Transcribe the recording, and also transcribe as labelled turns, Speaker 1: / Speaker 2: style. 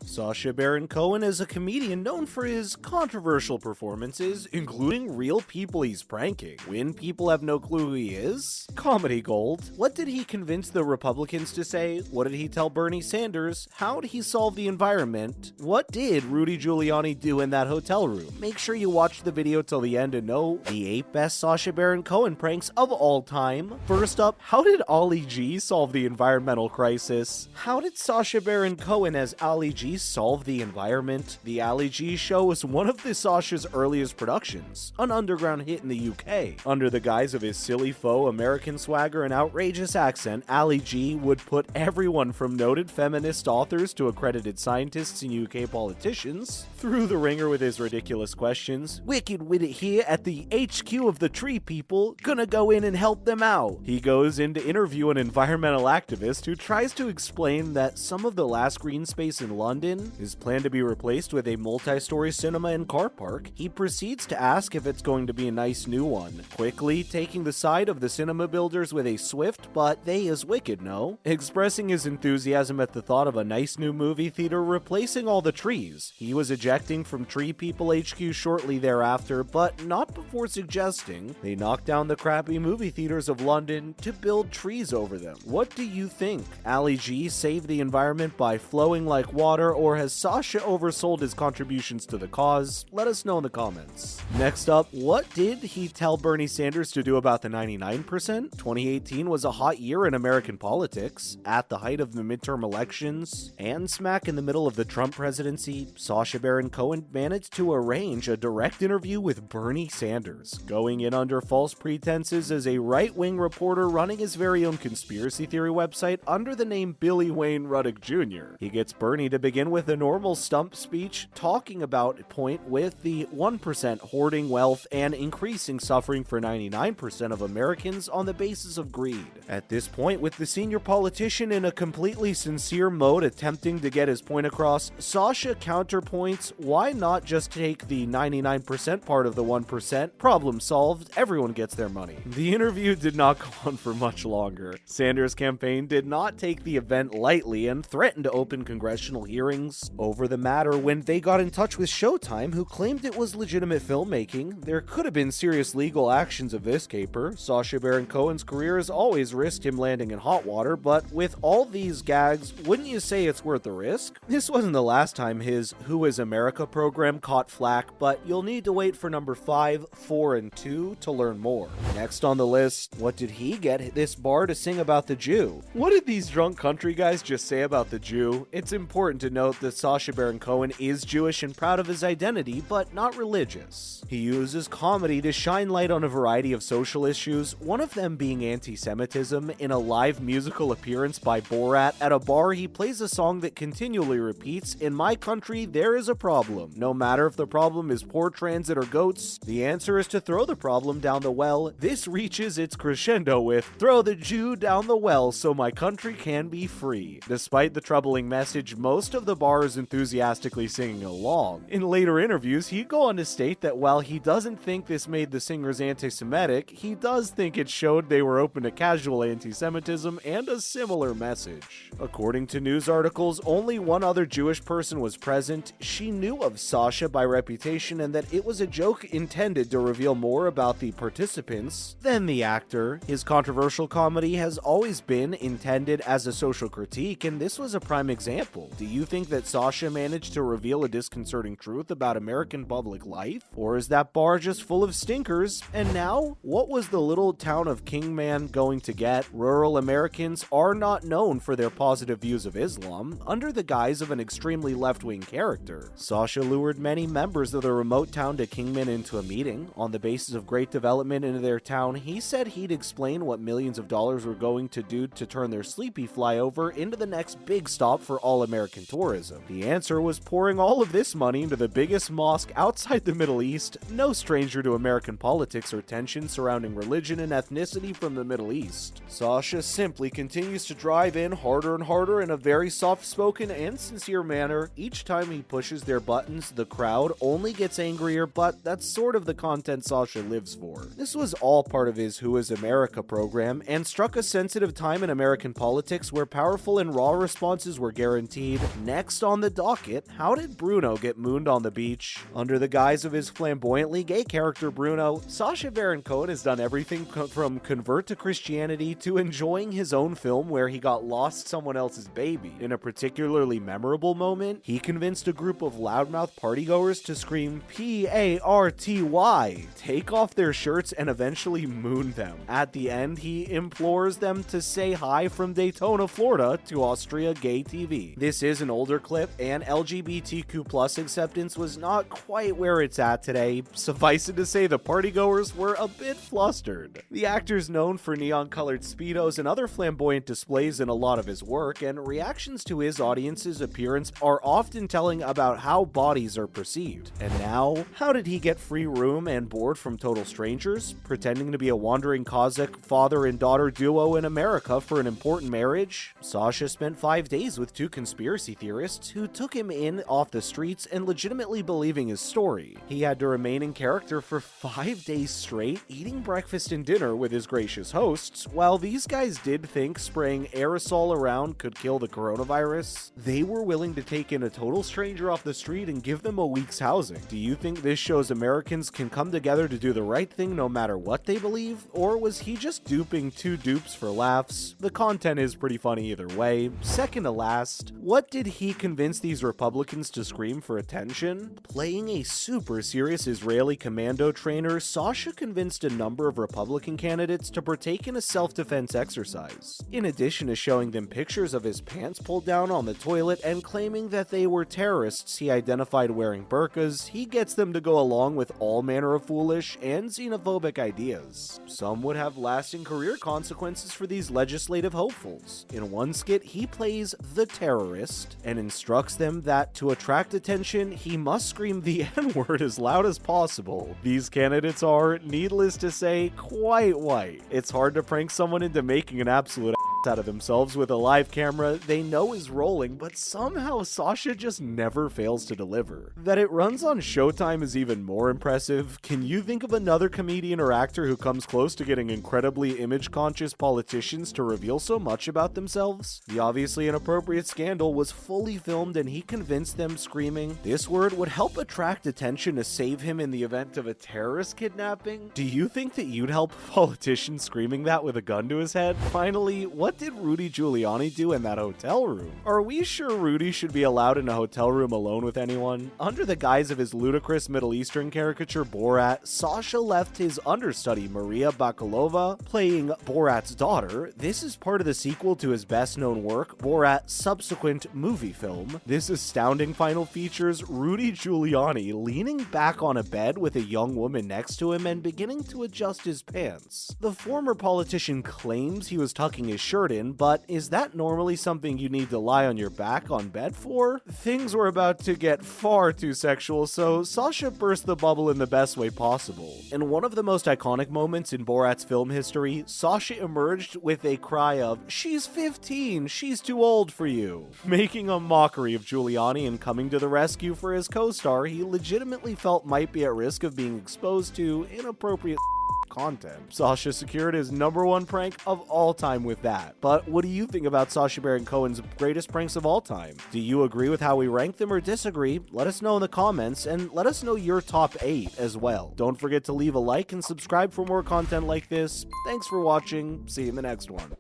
Speaker 1: Sacha Baron Cohen is a comedian known for his controversial performances, including real people he's pranking. When people have no clue who he is? Comedy gold. What did he convince the Republicans to say? What did he tell Bernie Sanders? How did he solve the environment? What did Rudy Giuliani do in that hotel room? Make sure you watch the video till the end to know the 8 best Sacha Baron Cohen pranks of all time. First up, how did Ali G solve the environmental crisis? How did Sacha Baron Cohen as Ali G solve the environment? The Ali G Show was one of the Sacha's earliest productions, an underground hit in the UK. Under the guise of his silly faux American swagger and outrageous accent, Ali G would put everyone from noted feminist authors to accredited scientists and UK politicians through the ringer with his ridiculous questions. Wicked with it here at the HQ of the Tree People, gonna go in and help them out. He goes in to interview an environmental activist who tries to explain that some of the last green space in London is planned to be replaced with a multi-story cinema and car park. He proceeds to ask if it's going to be a nice new one, quickly taking the side of the cinema builders with a swift "but they is wicked, no?" expressing his enthusiasm at the thought of a nice new movie theater replacing all the trees. He was ejecting from Tree People HQ shortly thereafter, but not before suggesting they knock down the crappy movie theaters of London to build trees over them. What do you think? Ali G saved the environment by flowing like water, or has Sacha oversold his contributions to the cause? Let us know in the comments. Next up, what did he tell Bernie Sanders to do about the 99%? 2018 was a hot year in American politics. At the height of the midterm elections and smack in the middle of the Trump presidency, Sacha Baron Cohen managed to arrange a direct interview with Bernie Sanders, going in under false pretenses as a right-wing reporter running his very own conspiracy theory website under the name Billy Wayne Ruddock Jr. He gets Bernie to begin with a normal stump speech talking about a point with the 1% hoarding wealth and increasing suffering for 99% of Americans on the basis of greed. At this point, with the senior politician in a completely sincere mode attempting to get his point across, Sacha counterpoints, why not just take the 99% part of the 1%? Problem solved, everyone gets their money. The interview did not go on for much longer. Sanders' campaign did not take the event lightly and threatened to open congressional hearings over the matter. When they got in touch with Showtime, who claimed it was legitimate filmmaking, there could have been serious legal actions of this caper. Sacha Baron Cohen's career has always risked him landing in hot water, but with all these gags, wouldn't you say it's worth the risk? This wasn't the last time his Who is America program caught flack, but you'll need to wait for number 5, 4, and 2 to learn more. Next on the list, what did he get this bar to sing about the Jew? What did these drunk country guys just say about the Jew? It's important to note that Sacha Baron Cohen is Jewish and proud of his identity, but not religious. He uses comedy to shine light on a variety of social issues, one of them being anti-Semitism. In a live musical appearance by Borat at a bar, he plays a song that continually repeats, "In my country, there is a problem. No matter if the problem is poor transit or goats, the answer is to throw the problem down the well." This reaches its crescendo with, "Throw the Jew down the well so my country can be free." Despite the troubling message, most of the bar is enthusiastically singing along. In later interviews, he'd go on to state that while he doesn't think this made the singers anti-Semitic, he does think it showed they were open to casual anti-Semitism and a similar message. According to news articles, only one other Jewish person was present. She knew of Sacha by reputation and that it was a joke intended to reveal more about the participants than the actor. His controversial comedy has always been intended as a social critique, and this was a prime example. Do you think that Sacha managed to reveal a disconcerting truth about American public life? Or is that bar just full of stinkers? And now, what was the little town of Kingman going to get? Rural Americans are not known for their positive views of Islam, under the guise of an extremely left-wing character. Sacha lured many members of the remote town to Kingman into a meeting. On the basis of great development into their town, he said he'd explain what millions of dollars were going to do to turn their sleepy flyover into the next big stop for all American tourism. The answer was pouring all of this money into the biggest mosque outside the Middle East, no stranger to American politics or tension surrounding religion and ethnicity from the Middle East. Sacha simply continues to drive in harder and harder in a very soft-spoken and sincere manner. Each time he pushes their buttons, the crowd only gets angrier, but that's sort of the content Sacha lives for. This was all part of his Who is America program and struck a sensitive time in American politics where powerful and raw responses were guaranteed. Next Next on the docket, how did Bruno get mooned on the beach? Under the guise of his flamboyantly gay character Bruno, Sacha Baron Cohen has done everything from convert to Christianity to enjoying his own film where he got lost someone else's baby. In a particularly memorable moment, he convinced a group of loudmouth partygoers to scream P-A-R-T-Y, take off their shirts, and eventually moon them. At the end, he implores them to say hi from Daytona, Florida to Austria Gay TV. This is an older clip, and LGBTQ+ acceptance was not quite where it's at today. Suffice it to say, the partygoers were a bit flustered. The actor's known for neon-colored Speedos and other flamboyant displays in a lot of his work, and reactions to his audience's appearance are often telling about how bodies are perceived. And now, how did he get free room and board from total strangers, pretending to be a wandering Cossack father and daughter duo in America for an important marriage? Sacha spent 5 days with 2 conspiracy theorists who took him in off the streets and legitimately believing his story. He had to remain in character for 5 days straight, eating breakfast and dinner with his gracious hosts. While these guys did think spraying aerosol around could kill the coronavirus, they were willing to take in a total stranger off the street and give them a week's housing. Do you think this shows Americans can come together to do the right thing no matter what they believe? Or was he just duping 2 dupes for laughs? The content is pretty funny either way. Second to last, what did he convince these Republicans to scream for attention? Playing a super serious Israeli commando trainer, Sacha convinced a number of Republican candidates to partake in a self-defense exercise. In addition to showing them pictures of his pants pulled down on the toilet and claiming that they were terrorists he identified wearing burqas, he gets them to go along with all manner of foolish and xenophobic ideas. Some would have lasting career consequences for these legislative hopefuls. In one skit, he plays the terrorist and instructs them that to attract attention, he must scream the N-word as loud as possible. These candidates are, needless to say, quite white. It's hard to prank someone into making an absolute out of themselves with a live camera they know is rolling, but somehow Sacha just never fails to deliver. That it runs on Showtime is even more impressive. Can you think of another comedian or actor who comes close to getting incredibly image-conscious politicians to reveal so much about themselves? The obviously inappropriate scandal was fully filmed, and he convinced them screaming this word would help attract attention to save him in the event of a terrorist kidnapping. Do you think that you'd help a politician screaming that with a gun to his head? Finally, what did Rudy Giuliani do in that hotel room? Are we sure Rudy should be allowed in a hotel room alone with anyone? Under the guise of his ludicrous Middle Eastern caricature Borat, Sacha left his understudy Maria Bakalova playing Borat's daughter. This is part of the sequel to his best-known work, Borat's subsequent movie film. This astounding final features Rudy Giuliani leaning back on a bed with a young woman next to him and beginning to adjust his pants. The former politician claims he was tucking his shirt in, but is that normally something you need to lie on your back on bed for? Things were about to get far too sexual, so Sacha burst the bubble in the best way possible. In one of the most iconic moments in Borat's film history, Sacha emerged with a cry of, "She's 15, she's too old for you," making a mockery of Giuliani and coming to the rescue for his co-star he legitimately felt might be at risk of being exposed to inappropriate content. Sacha secured his #1 prank of all time with that. But what do you think about Sacha Baron Cohen's greatest pranks of all time? Do you agree with how we rank them or disagree? Let us know in the comments, and let us know your top 8 as well. Don't forget to leave a like and subscribe for more content like this. Thanks for watching. See you in the next one.